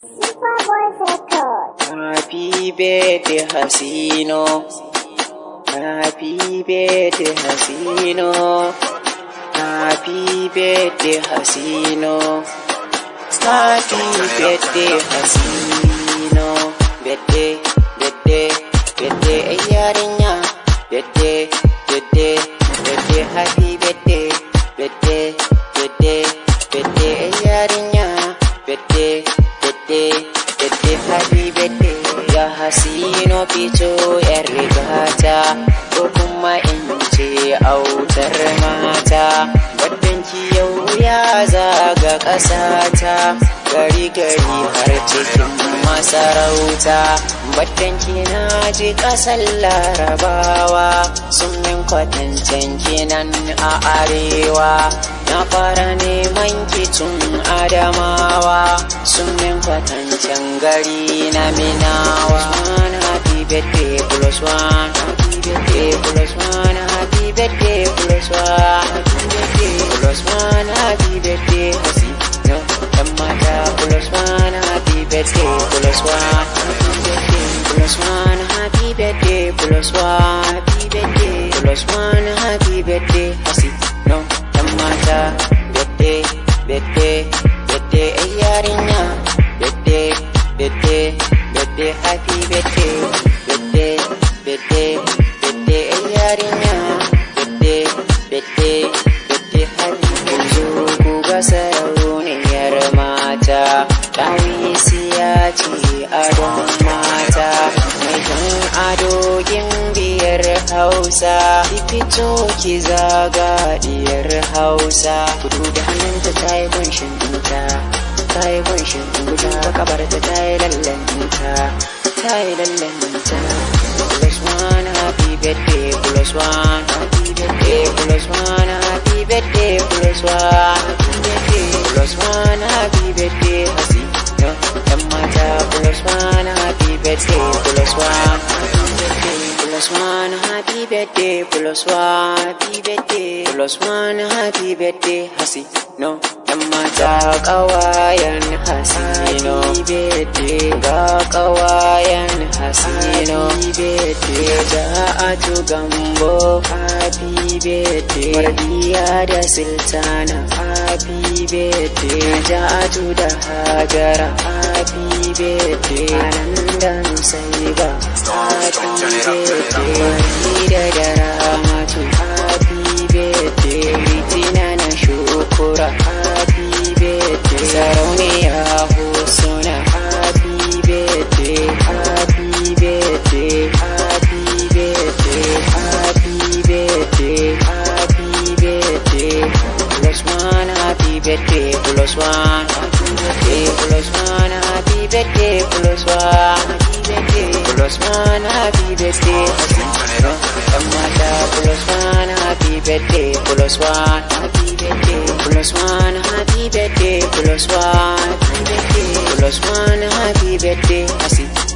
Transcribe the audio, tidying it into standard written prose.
Happy birthday Hasino, happy birthday Hasino, happy birthday Hasino, happy birthday Hasino, birthday, birthday, birthday yarinya, birthday, birthday, birthday, happy birthday, birthday, birthday, birthday yarinya, birthday, birthday, birthday, happy birthday ya Hasino fito yar rigata ko kuma in ce autar mata, waddanki yau ya zaga ƙasata, gari gari har cikin masarauta, waddanki na ji ƙasar Larabawa sun min kwatancen kinan a arewa, na fara neman kitun Adamawa sun min kwatancen gari na Minawa. Happy birthday plus one, happy birthday plus one, happy birthday plus one, happy birthday plus one, happy birthday Hasino dan mata plus one, happy birthday plus one, happy birthday plus one, happy birthday plus one, happy birthday plus one, happy birthday Hasino dan mata, birthday, birthday, birthday yarinya, birthday, birthday, birthday, happy birthday, birthday, birthday, birthday yarinya, birthday, birthday, birthday, happy birthday. Ku ga sarauniyar mata, Dawisiya ce adon mata, mai kan ado gimbiyar Hausa, ki fito ki zaga diyar Hausa, kudu da hannunta ta yi kunshin ɗinta, ta yi kunshin ɗinta, kabarta ta yi lallanta, ta yi lallanta. Plus one, happy birthday, plus one, happy birthday, plus one, happy birthday, plus one, happy birthday, plus one, happy birthday, Hasino dan mata, plus one, happy birthday, plus one, happy birthday, plus one, happy birthday, plus one, happy birthday, plus one, happy birthday, Hasino dan mata, ƙawayen Hasino, ga ƙawayen Hasino, Ja'atu Gambo, happy birthday, Mardiya da Sultana, happy birthday, Ja'atu da Hajara, happy birthday, Ananda Nusaiba, happy birthday, Farida da Ramatu, happy birthday, Ritina na Shukura, happy birthday, Sarauniya Husuna, happy birthday, happy birthday, happy birthday, happy birthday, happy birthday, plus one, happy birthday, plus one, happy birthday, plus one, happy birthday, plus one, happy birthday, plus one, happy birthday, Hasino dan mata, plus one, happy birthday, plus one, happy birthday, plus one, happy birthday, plus one, happy birthday, plus one, happy birthday, Hasino.